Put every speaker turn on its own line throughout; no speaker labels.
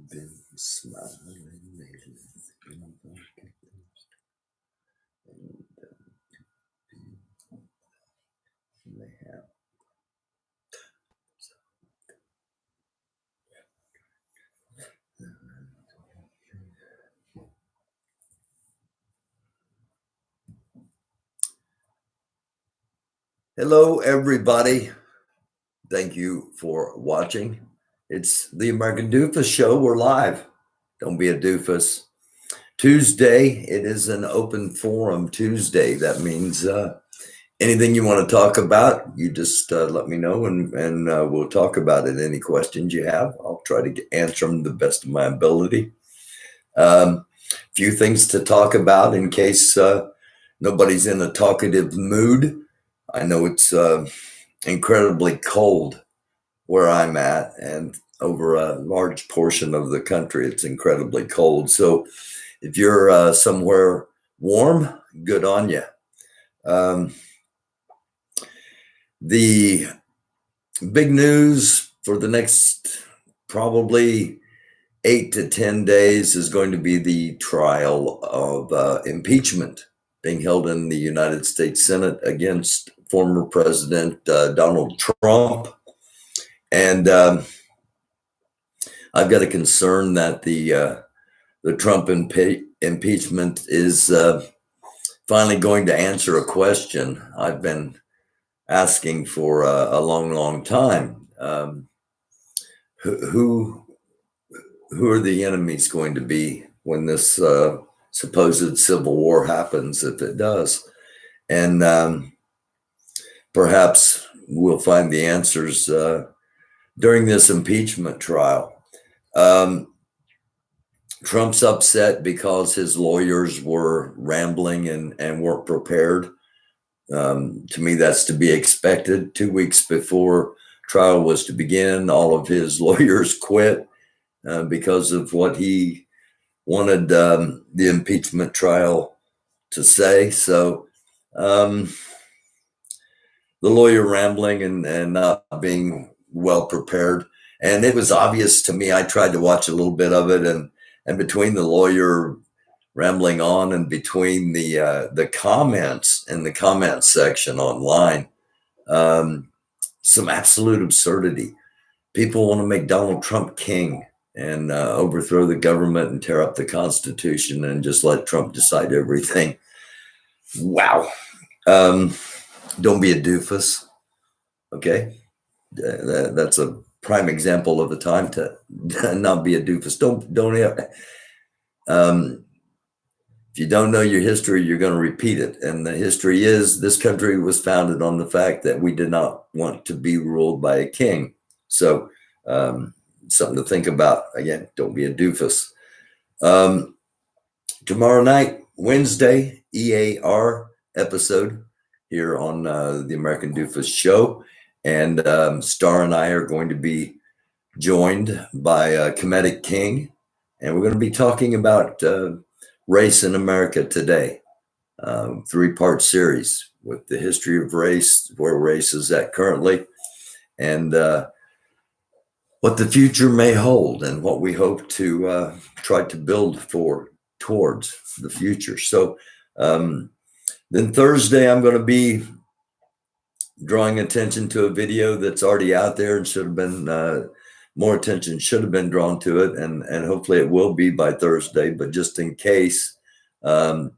been smiling lately, and they have. Hello, everybody. Thank you for watching. It's the American Doofus Show. We're live. Don't be a doofus. Tuesday, it is an open forum Tuesday. That means anything you want to talk about, you just let me know and we'll talk about it. Any questions you have, I'll try to answer them to the best of my ability. Few things to talk about in case nobody's in a talkative mood. I know it's incredibly cold where I'm at, and over a large portion of the country, it's incredibly cold. So if you're somewhere warm, good on you. The big news for the next probably 8 to 10 days is going to be the trial of impeachment being held in the United States Senate against former President Donald Trump. And I've got a concern that the Trump impeachment is finally going to answer a question I've been asking for a long time. Who are the enemies going to be when this supposed civil war happens, if it does? And perhaps we'll find the answers during this impeachment trial. Trump's upset because his lawyers were rambling and weren't prepared. To me, that's to be expected. 2 weeks before trial was to begin, all of his lawyers quit because of what he wanted the impeachment trial to say. So the lawyer rambling and not being well prepared. And it was obvious to me. I tried to watch a little bit of it, and between the lawyer rambling on and between the comments in the comment section online, some absolute absurdity. People want to make Donald Trump king and overthrow the government and tear up the Constitution and just let Trump decide everything. Wow. Don't be a doofus. Okay. That's a prime example of a time to not be a doofus. If you don't know your history, you're going to repeat it. And the history is this country was founded on the fact that we did not want to be ruled by a king. So something to think about. Again, don't be a doofus. Tomorrow night, Wednesday, EAR episode here on the American Doofus Show. And Star and I are going to be joined by Comedic King. And we're going to be talking about race in America today. 3-part series with the history of race, where race is at currently, and what the future may hold, and what we hope to try to build towards the future. So then Thursday, I'm going to be drawing attention to a video that's already out there and should have been more attention should have been drawn to it, and hopefully it will be by Thursday. But just in case, of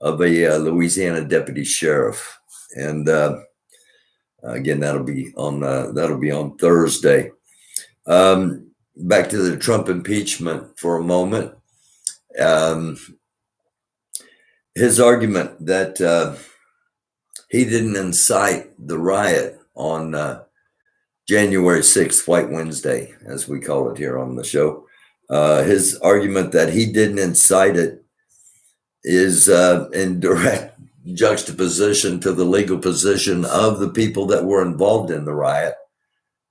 a Louisiana deputy sheriff, and again that'll be on Thursday. Back to the Trump impeachment for a moment. His argument that he didn't incite the riot on January 6th, White Wednesday, as we call it here on the show. His argument that he didn't incite it is in direct juxtaposition to the legal position of the people that were involved in the riot,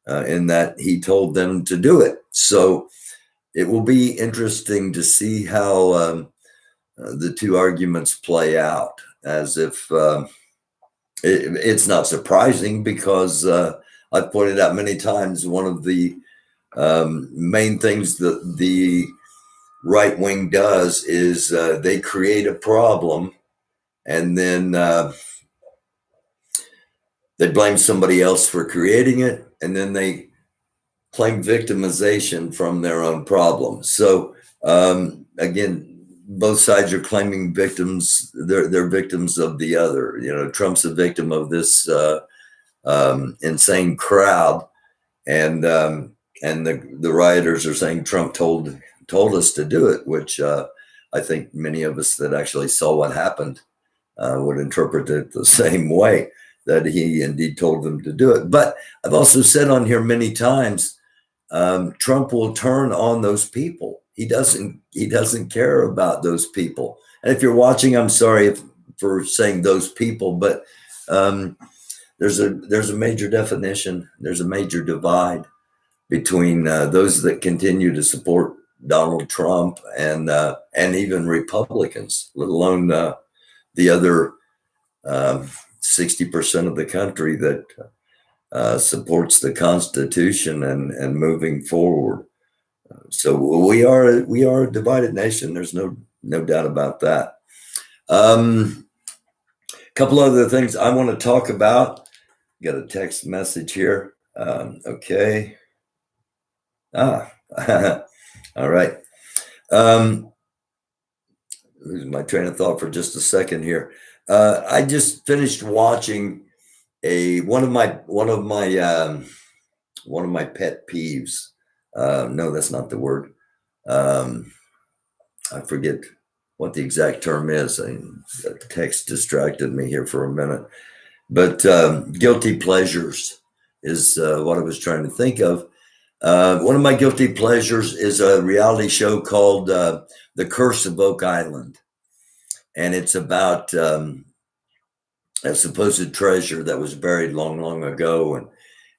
in that he told them to do it. So it will be interesting to see how the two arguments play out, as if it's not surprising, because I've pointed out many times one of the Main things that the right wing does is they create a problem, and then they blame somebody else for creating it, and then they claim victimization from their own problem. So again, both sides are claiming victims. They're victims of the other. You know, Trump's a victim of this insane crowd, and the rioters are saying Trump told us to do it, which I think many of us that actually saw what happened would interpret it the same way, that he indeed told them to do it. But I've also said on here many times, Trump will turn on those people. He doesn't care about those people. And if you're watching, I'm sorry for saying those people, but there's a major definition. There's a major divide between those that continue to support Donald Trump and even Republicans, let alone the other 60% of the country that supports the Constitution and moving forward. So we are a divided nation. There's no doubt about that. Couple other things I want to talk about. Got a text message here. Okay. All right. Lose my train of thought for just a second here. I just finished watching one of my pet peeves. No, that's not the word. I forget what the exact term is. The text distracted me here for a minute. But guilty pleasures is what I was trying to think of. One of my guilty pleasures is a reality show called The Curse of Oak Island. And it's about a supposed treasure that was buried long, long ago.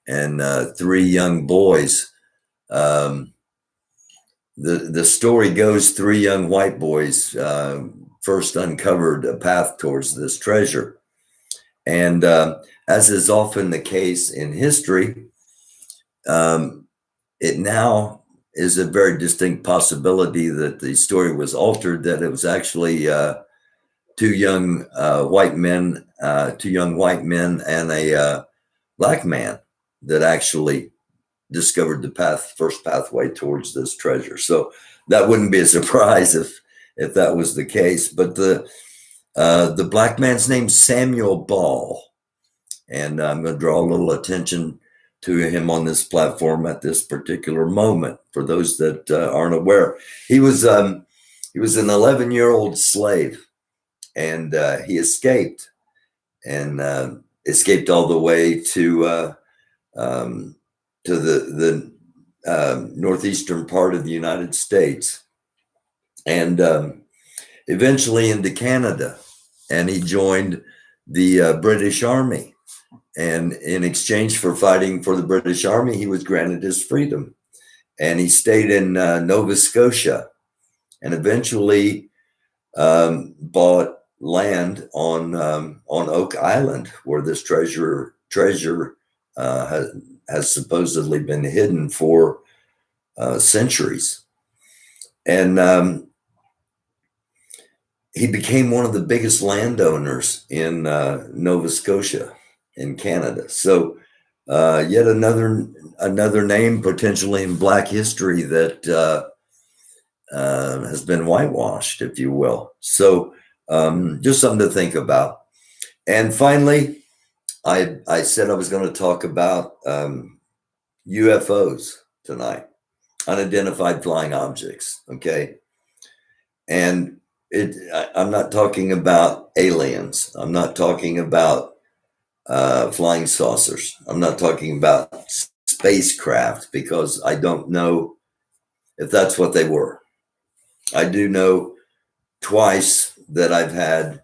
And three young boys. The story goes, three young white boys first uncovered a path towards this treasure. And as is often the case in history, it now is a very distinct possibility that the story was altered, that it was actually two young white men and a black man that actually discovered the first pathway towards this treasure. So that wouldn't be a surprise if that was the case. But the black man's name's Samuel Ball, and I'm going to draw a little attention to him on this platform at this particular moment. For those that aren't aware, he was an 11-year-old slave, and he escaped all the way to the northeastern part of the United States, and eventually into Canada. And he joined the British Army. And in exchange for fighting for the British Army, he was granted his freedom. And he stayed in Nova Scotia, and eventually bought land on Oak Island, where this treasure has supposedly been hidden for centuries. And he became one of the biggest landowners in Nova Scotia in Canada. So yet another name potentially in Black history that has been whitewashed, if you will. So just something to think about. And finally, I said I was going to talk about UFOs tonight, unidentified flying objects. Okay. And I'm not talking about aliens. I'm not talking about flying saucers. I'm not talking about spacecraft, because I don't know if that's what they were. I do know twice that I've had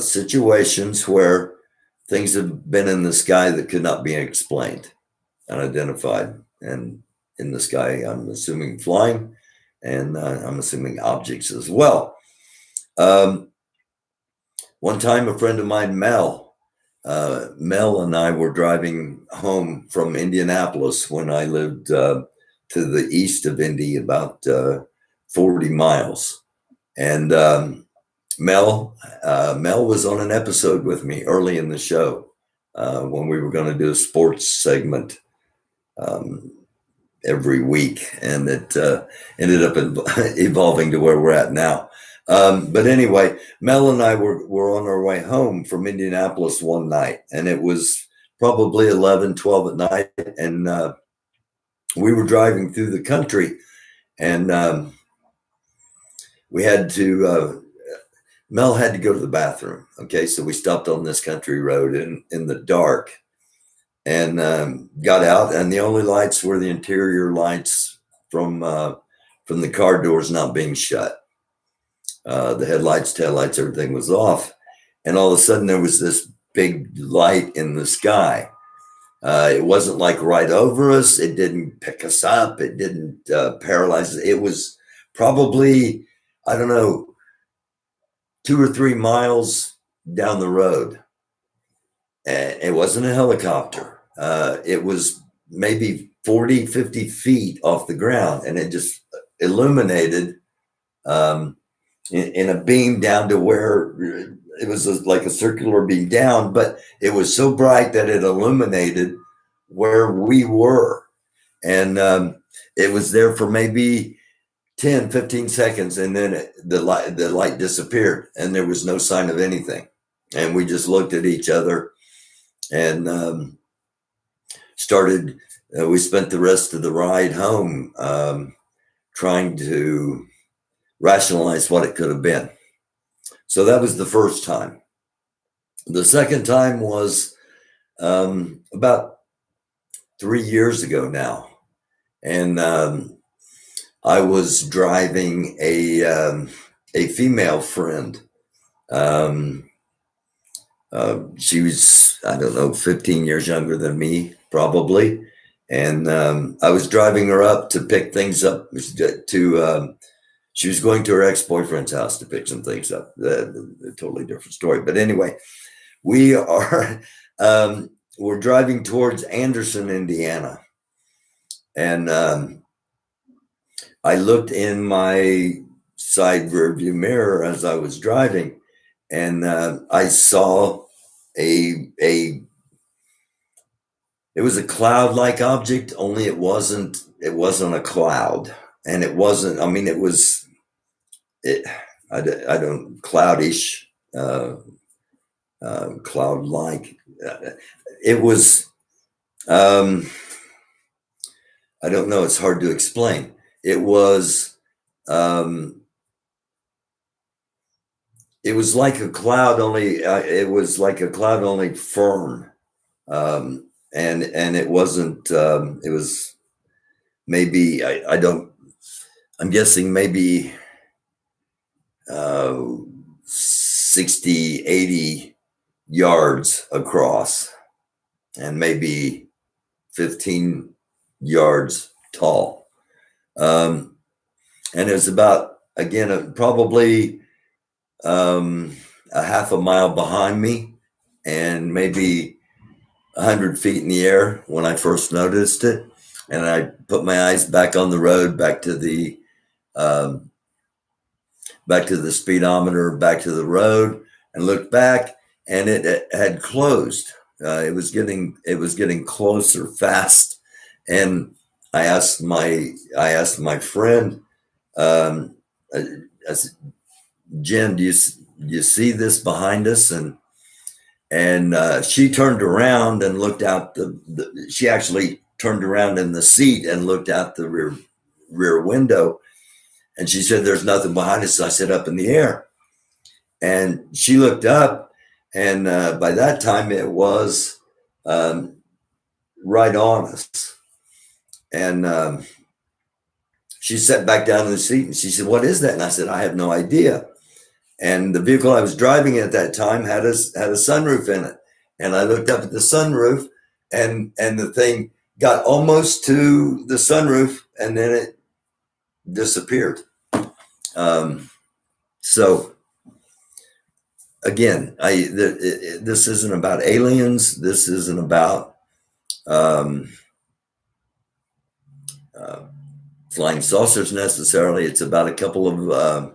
situations where things have been in the sky that could not be explained, unidentified, and in the sky, I'm assuming flying, and I'm assuming objects as well. One time, a friend of mine, Mel and I were driving home from Indianapolis when I lived to the east of Indy, about 40 miles. And Mel was on an episode with me early in the show when we were going to do a sports segment every week, and it ended up evolving to where we're at now. But anyway, Mel and I were on our way home from Indianapolis one night, and it was probably 11, 12 at night, and we were driving through the country, and we had to Mel had to go to the bathroom. Okay, so we stopped on this country road in the dark, and got out, and the only lights were the interior lights from the car doors not being shut. The headlights, taillights, everything was off, and all of a sudden there was this big light in the sky. It wasn't like right over us. It didn't pick us up. It didn't paralyze us. It was probably, I don't know, 2 or 3 miles down the road. And it wasn't a helicopter. It was maybe 40, 50 feet off the ground, and it just illuminated in a beam down to where it was like a circular beam down, but it was so bright that it illuminated where we were. And it was there for maybe 10, 15 seconds, and then the light disappeared, and there was no sign of anything. And we just looked at each other and we spent the rest of the ride home trying to rationalize what it could have been. So that was the first time. The second time was about 3 years ago now. And I was driving a female friend. She was, I don't know, 15 years younger than me, probably. And I was driving her up to pick things up she was going to her ex-boyfriend's house to pick some things up. A totally different story. But anyway, we're driving towards Anderson, Indiana. And I looked in my side rearview mirror as I was driving, and I saw it was a cloud-like object, only it wasn't a cloud. And it wasn't, I mean, I don't, cloudish, cloud-like. It was, I don't know, it's hard to explain. It was like a cloud, only it was like a cloud, only firm. And it wasn't, it was maybe, I'm guessing maybe 60, 80 yards across, and maybe 15 yards tall. And it was about, again, probably a half a mile behind me, and maybe 100 feet in the air when I first noticed it. And I put my eyes back on the road, back to the speedometer, back to the road, and looked back, and it had closed. It was getting closer fast. And I asked my friend, I said, Jen, do you see this behind us? And she turned around and looked out she actually turned around in the seat and looked out the rear window. And she said, there's nothing behind us. I said, up in the air. And she looked up, and by that time it was right on us. And she sat back down in the seat, and she said, what is that? And I said, I have no idea. And the vehicle I was driving at that time had a sunroof in it. And I looked up at the sunroof, and the thing got almost to the sunroof, and then it disappeared. So again, this isn't about aliens. This isn't about flying saucers necessarily. It's about a couple of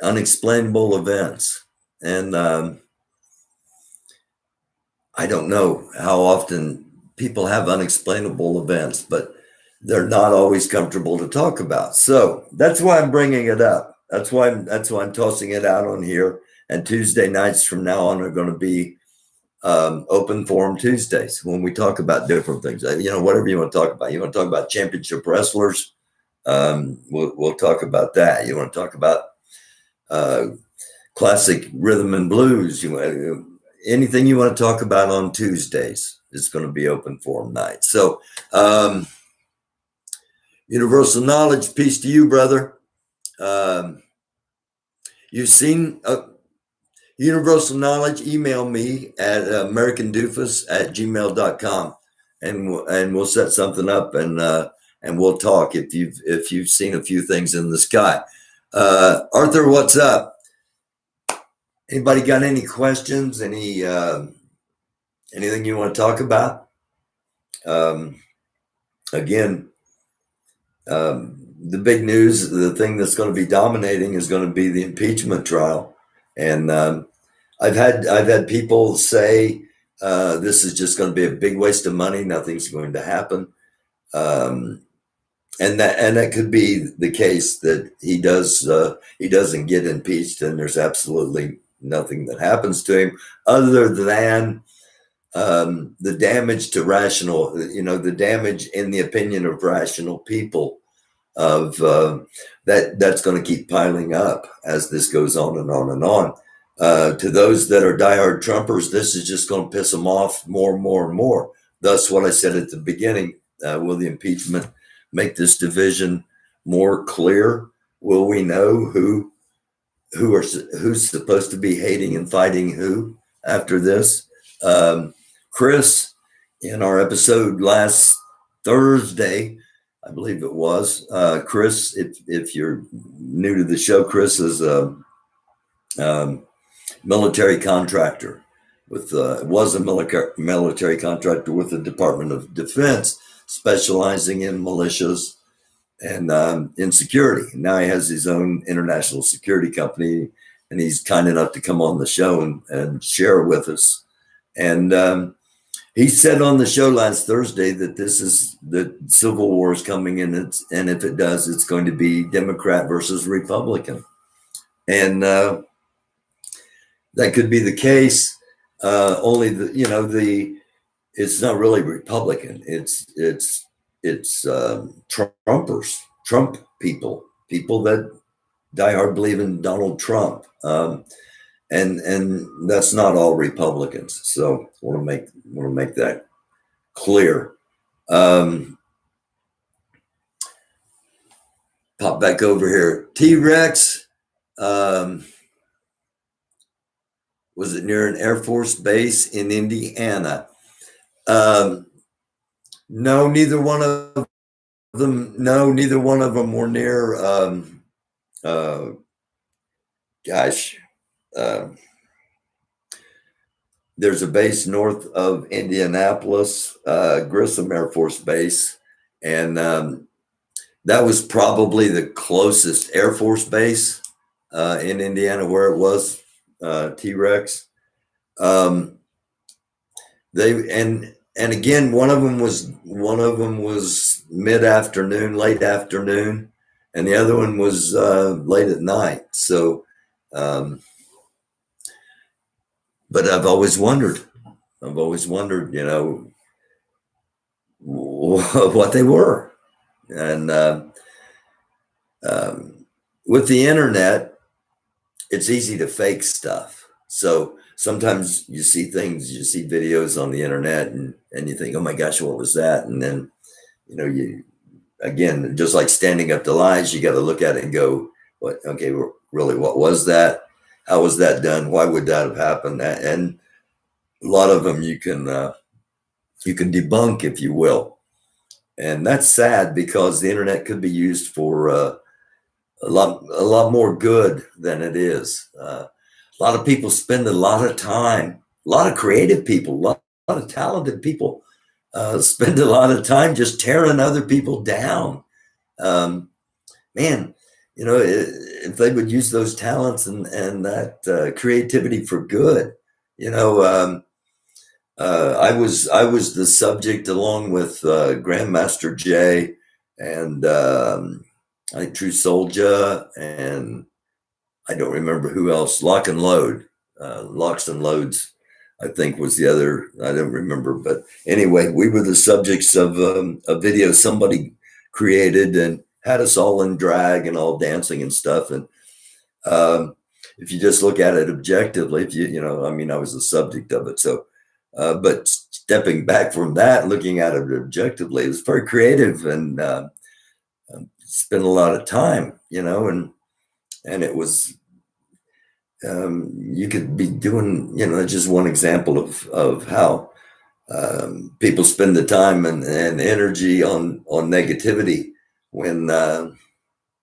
unexplainable events. And I don't know how often people have unexplainable events, but they're not always comfortable to talk about. So that's why I'm bringing it up. That's why I'm tossing it out on here. And Tuesday nights from now on are going to be open forum Tuesdays when we talk about different things. Whatever you want to talk about. You want to talk about championship wrestlers? We'll talk about that. You want to talk about classic rhythm and blues? Anything you want to talk about on Tuesdays is going to be open forum night. So, universal knowledge, peace to you, brother. You've seen universal knowledge. Email me at americandoofus@gmail.com, and we'll set something up and we'll talk if you've seen a few things in the sky. Arthur, what's up? Anybody got any questions? Anything you want to talk about? Again, the big news, the thing that's going to be dominating is going to be the impeachment trial. And I've had people say this is just going to be a big waste of money. Nothing's going to happen. And that could be the case, that he doesn't get impeached, and there's absolutely nothing that happens to him other than the damage to the damage in the opinion of rational people of that's going to keep piling up as this goes on and on and on. To those that are diehard Trumpers, this is just going to piss them off more and more and more. Thus, what I said at the beginning, will the impeachment make this division more clear? Will we know who's supposed to be hating and fighting who after this? Chris, in our episode last Thursday, I believe it was, Chris, if you're new to the show, Chris is a military contractor was a military contractor with the Department of Defense, specializing in militias and in security. Now he has his own international security company, and he's kind enough to come on the show and share with us. And he said on the show last Thursday that the civil war is coming in, and if it does, it's going to be Democrat versus Republican. And that could be the case. Only it's not really Republican. It's Trumpers, Trump people that die hard believe in Donald Trump. And that's not all Republicans. So I want to make that clear. Pop back over here. T-Rex, was it near an Air Force base in Indiana? No, neither one of them. No, neither one of them were near. There's a base north of Indianapolis, Grissom Air Force Base, and that was probably the closest Air Force base in Indiana where it was. T-Rex. And again, one of them was mid-afternoon, late afternoon, and the other one was late at night. So, but I've always wondered, what they were. And with the internet, it's easy to fake stuff. So sometimes you see videos on the internet and you think, oh my gosh, what was that? And then, you, again, just like standing up to lies, you got to look at it and go, what was that? How was that done? Why would that have happened? And a lot of them you can debunk, if you will. And that's sad, because the internet could be used for a lot more good than it is. A lot of people spend a lot of time, a lot of creative people, a lot of talented people spend a lot of time just tearing other people down. Um, Man, if they would use those talents and that creativity for good, you know, I was the subject along with Grandmaster Jay and I think True Soldier, and I don't remember who else. Lock and Load, Locks and Loads, I think was the other. I don't remember, but anyway, we were the subjects of a video somebody created and had us all in drag and all dancing and stuff. And um, if you just look at it objectively, if I mean, I was the subject of it. So, but stepping back from that, looking at it objectively, it was very creative and spent a lot of time, and it was you could be doing, just one example of how people spend the time and energy on negativity when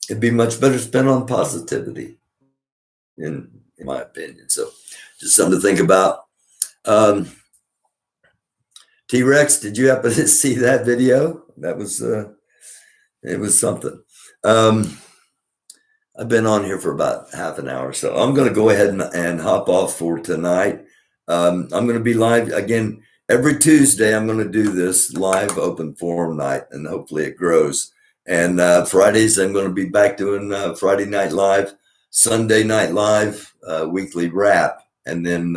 it'd be much better spent on positivity, in my opinion. So, just something to think about. Um, T Rex, did you happen to see that video? That was it was something. Um, I've been on here for about half an hour, so I'm going to go ahead and hop off for tonight. I'm going to be live again every Tuesday. I'm going to do this live open forum night, and hopefully it grows. And Fridays, I'm going to be back doing Friday Night Live, Sunday Night Live, weekly wrap, and then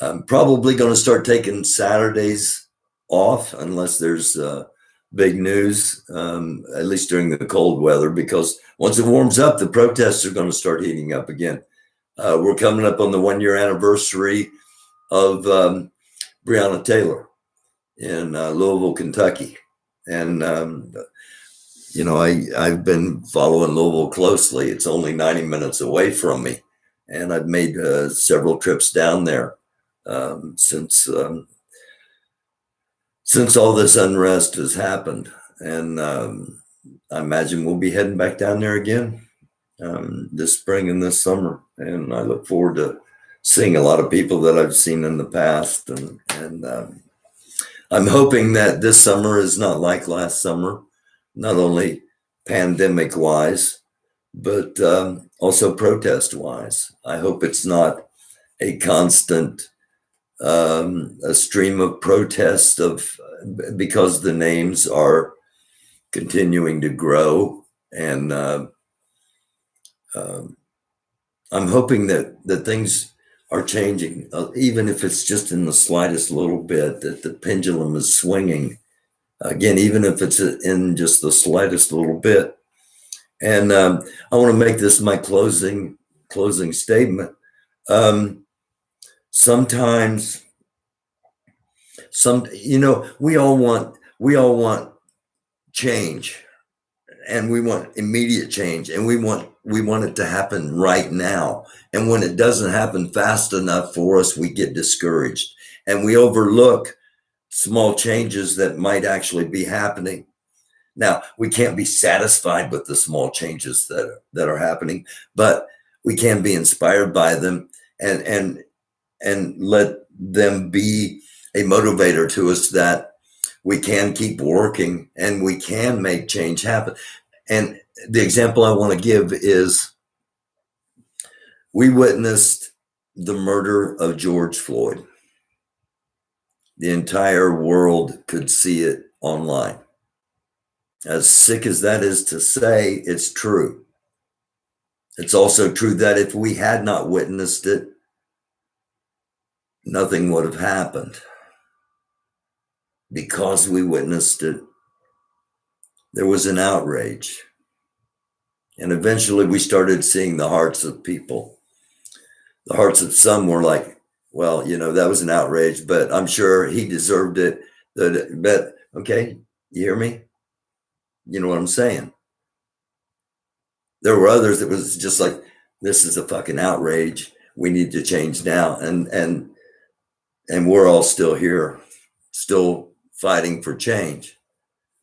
I'm probably going to start taking Saturdays off unless there's big news, at least during the cold weather, because once it warms up, the protests are going to start heating up again. We're coming up on the 1-year anniversary of Breonna Taylor in Louisville, Kentucky. And, I've been following Louisville closely. It's only 90 minutes away from me. And I've made several trips down there since all this unrest has happened. And I imagine we'll be heading back down there again this spring and this summer. And I look forward to seeing a lot of people that I've seen in the past. And I'm hoping that this summer is not like last summer, not only pandemic wise, but also protest wise. I hope it's not a constant a stream of protests because the names are continuing to grow, and I'm hoping that things are changing, even if it's just in the slightest little bit, that the pendulum is swinging again, even if it's in just the slightest little bit. And I want to make this my closing statement. Sometimes we all want change, and we want immediate change, and we want it to happen right now. And when it doesn't happen fast enough for us, we get discouraged and we overlook small changes that might actually be happening. Now, we can't be satisfied with the small changes that are happening, but we can be inspired by them and let them be a motivator to us that we can keep working and we can make change happen. And the example I want to give is we witnessed the murder of George Floyd. The entire world could see it online. As sick as that is to say, it's true. It's also true that if we had not witnessed it, nothing would have happened. Because we witnessed it, there was an outrage. And eventually we started seeing the hearts of people. The hearts of some were like, well, that was an outrage, but I'm sure he deserved it. But okay, you hear me? You know what I'm saying? There were others that was just like, this is a fucking outrage. We need to change now. And we're all still here, still fighting for change.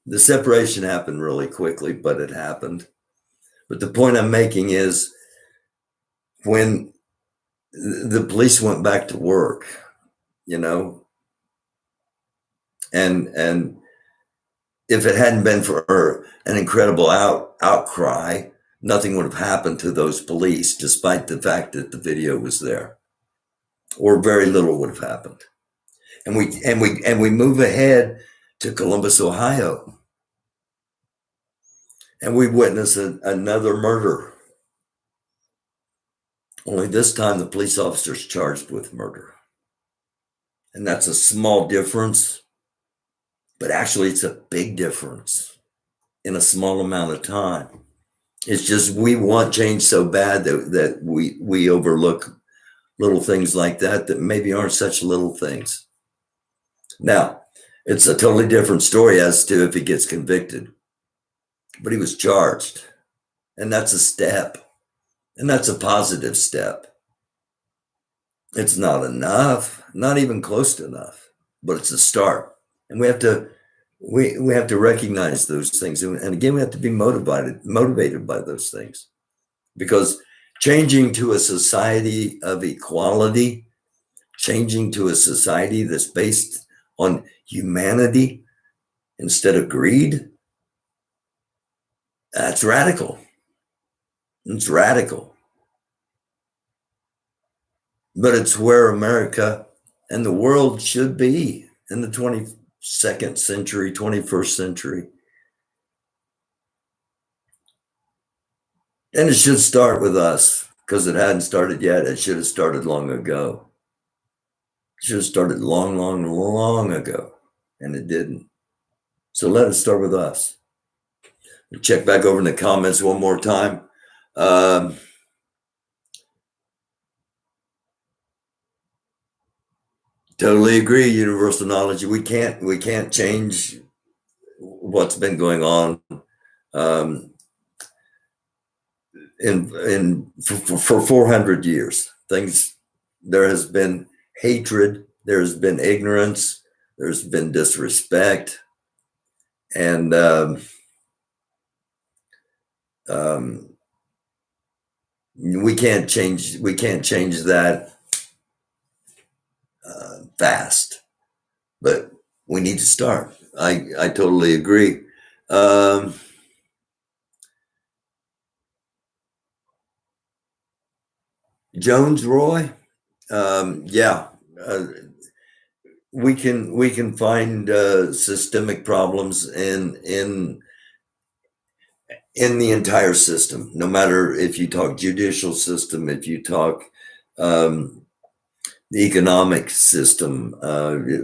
The separation happened really quickly, but it happened. But the point I'm making is when the police went back to work, And if it hadn't been for an incredible outcry, nothing would have happened to those police, despite the fact that the video was there, or very little would have happened. And we move ahead to Columbus, Ohio, and we witness another murder. Only this time the police officer's charged with murder. And that's a small difference, but actually it's a big difference in a small amount of time. It's just we want change so bad that we overlook little things like that maybe aren't such little things. Now, it's a totally different story as to if he gets convicted, but he was charged, and that's a step, and that's a positive step. It's not enough, not even close to enough, but it's a start, and we have to recognize those things, and again, we have to be motivated by those things, because changing to a society of equality, changing to a society that's based on humanity instead of greed, that's radical. It's radical. But it's where America and the world should be in the 22nd century, 21st century. And it should start with us, because it hadn't started yet. It should have started long ago. It should have started long, long, long ago, and it didn't. So let it start with us. Check back over in the comments one more time. Totally agree. Universal knowledge. We can't change what's been going on for 400 years. There has been hatred, there's been ignorance, there's been disrespect, and we can't change that fast, but we need to start. I totally agree. Jones Roy, yeah, we can find systemic problems in the entire system, no matter if you talk judicial system, if you talk the economic system,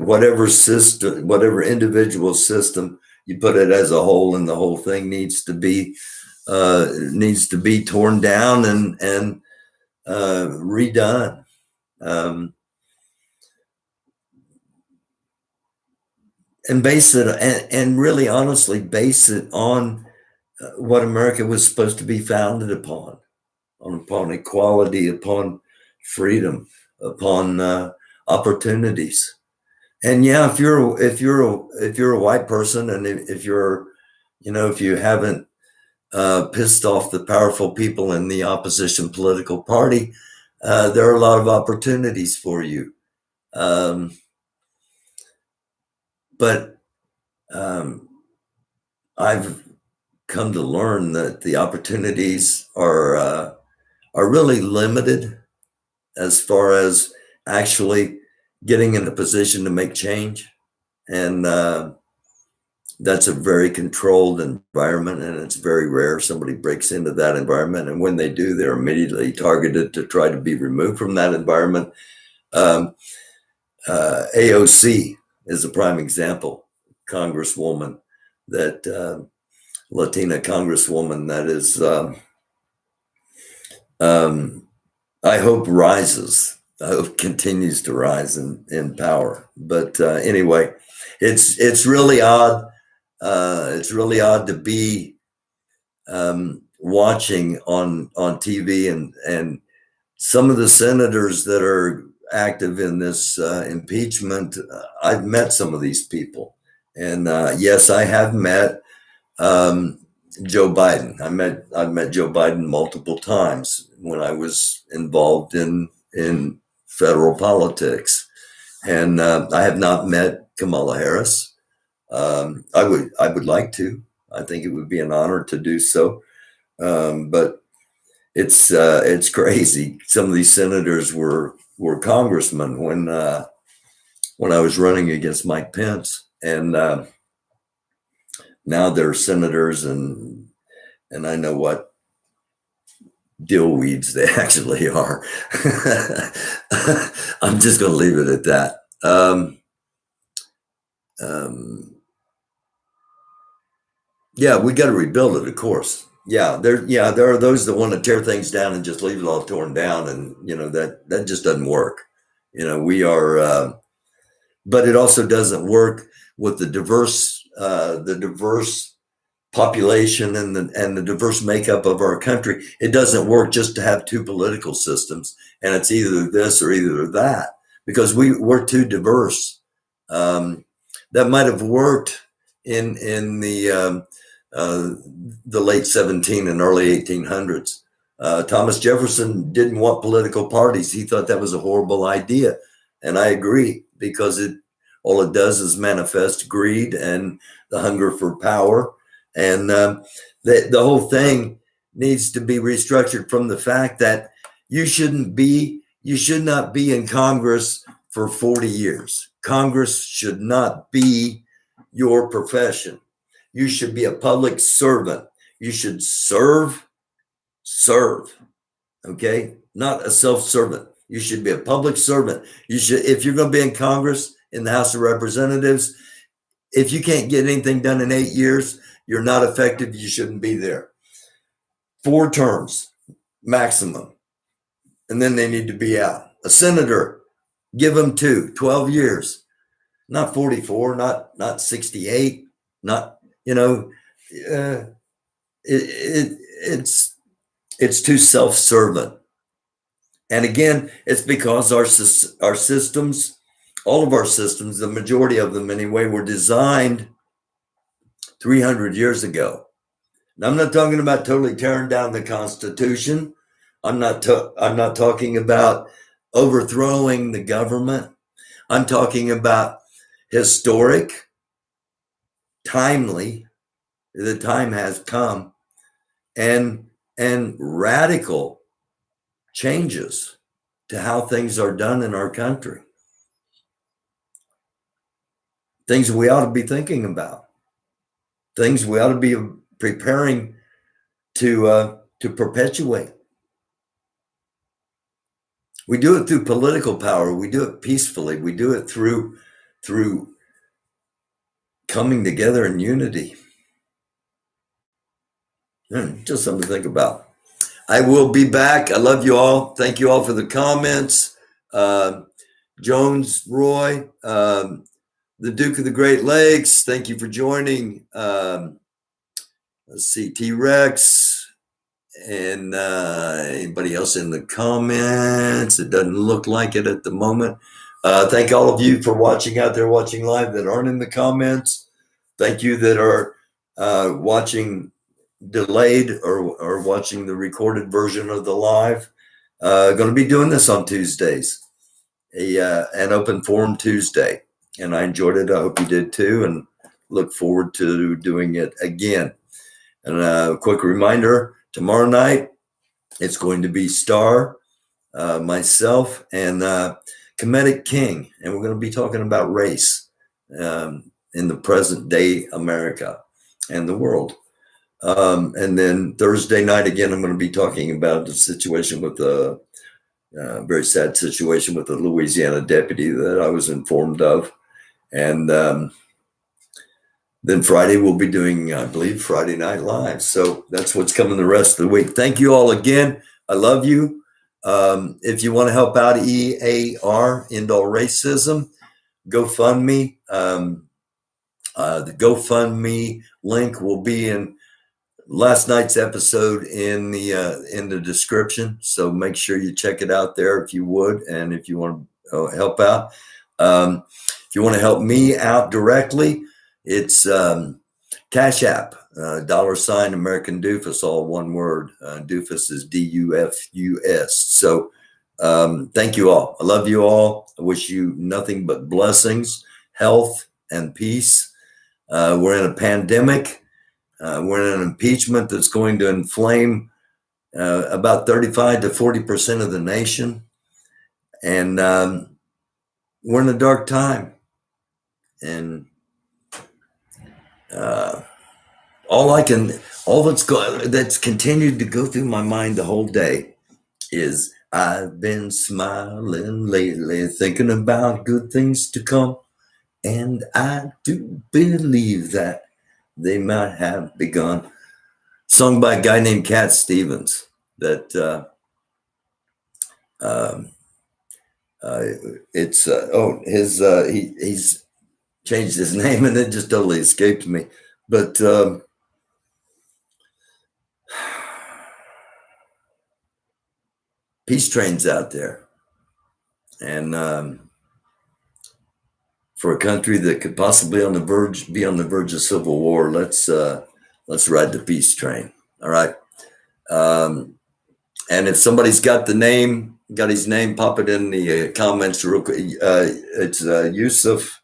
whatever system, whatever individual system, you put it as a whole, and the whole thing needs to be torn down and redone. And base it, and really honestly base it on what America was supposed to be founded upon equality, upon freedom, upon opportunities. And yeah, if you're a white person, and if you haven't pissed off the powerful people in the opposition political party, there are a lot of opportunities for you. But I've come to learn that the opportunities are really limited as far as actually getting in a position to make change. And that's a very controlled environment, and it's very rare somebody breaks into that environment. And when they do, they're immediately targeted to try to be removed from that environment. AOC is a prime example, congresswoman, that Latina congresswoman that is, I hope rises. I hope continues to rise in power. But anyway, it's really odd. It's really odd to be watching on TV, and some of the senators that are active in this impeachment. I've met some of these people, and yes, I have met Joe Biden. I've met Joe Biden multiple times when I was involved in federal politics, and I have not met Kamala Harris. I would like to. I think it would be an honor to do so. But it's crazy. Some of these senators were congressmen when I was running against Mike Pence, and now they're senators, and I know what dillweeds they actually are. I'm just going to leave it at that. Yeah, we got to rebuild it, of course. Yeah, there are those that want to tear things down and just leave it all torn down, and that just doesn't work. We are, but it also doesn't work with the diverse population and the diverse makeup of our country. It doesn't work just to have two political systems, and it's either this or either that, because we're too diverse. That might have worked in the late 17 and early 1800s. Thomas Jefferson didn't want political parties. He thought that was a horrible idea, and I agree, because all it does is manifest greed and the hunger for power. And the whole thing needs to be restructured from the fact that you should not be in Congress for 40 years. Congress should not be your profession. You should be a public servant. You should serve, okay? Not a self-servant. You should be a public servant. You should, if you're going to be in Congress, in the House of Representatives, if you can't get anything done in 8 years, you're not effective. You shouldn't be there. 4 terms maximum, and then they need to be out. A senator, give them 12 years, not 44, not 68, not, it's too self-servant. And again, it's because our systems, all of our systems, the majority of them anyway, were designed 300 years ago. And I'm not talking about totally tearing down the Constitution. I'm not talking about overthrowing the government. I'm talking about historic, timely, the time has come, and radical changes to how things are done in our country. Things we ought to be thinking about. Things we ought to be preparing to perpetuate. We do it through political power. We do it peacefully. We do it through coming together in unity. Just something to think about. I will be back. I love you all. Thank you all for the comments. Jones Roy, the Duke of the Great Lakes, thank you for joining. Let's see, T-Rex, and anybody else in the comments? It doesn't look like it at the moment. Thank all of you for watching out there, watching live, that aren't in the comments. Thank you that are watching delayed or watching the recorded version of the live. Going to be doing this on Tuesdays, an open forum Tuesday, and I enjoyed it. I hope you did too, and look forward to doing it again. And a quick reminder, tomorrow night, it's going to be Star, myself, and Comedic King, and we're going to be talking about race in the present day America and the world. And then Thursday night, again, I'm going to be talking about the situation with the very sad situation with the Louisiana deputy that I was informed of. And then Friday, we'll be doing, I believe, Friday Night Live. So that's what's coming the rest of the week. Thank you all again. I love you. If you want to help out EAR, End All Racism, GoFundMe. The GoFundMe link will be in last night's episode in the description. So make sure you check it out there if you would, and if you want to help out. If you want to help me out directly, it's Cash App, $ American Doofus, all one word. Doofus is DUFUS. So thank you all. I love you all. I wish you nothing but blessings, health, and peace. We're in a pandemic. We're in an impeachment that's going to inflame about 35 to 40% of the nation. And we're in a dark time. And all that's continued to go through my mind the whole day is I've been smiling lately, thinking about good things to come. And I do believe that they might have begun. Sung by a guy named Cat Stevens. That he's changed his name and it just totally escaped me. But peace train's out there, and for a country that could possibly be on the verge of civil war, let's ride the peace train. All right. And if somebody's got his name, pop it in the comments real quick. It's Yusuf,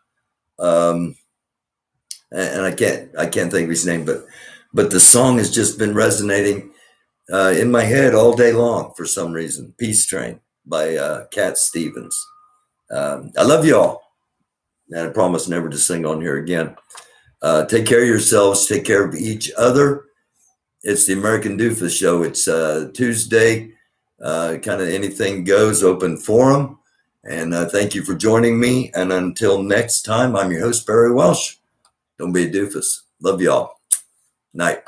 and I can't think of his name, but the song has just been resonating in my head all day long for some reason. Peace Train by Cat Stevens. I love you all, and I promise never to sing on here again. Take care of yourselves. Take care of each other. It's the American Doofus Show. It's Tuesday, kind of anything goes, open forum. And thank you for joining me. And until next time, I'm your host, Barry Welsh. Don't be a doofus. Love y'all. Night.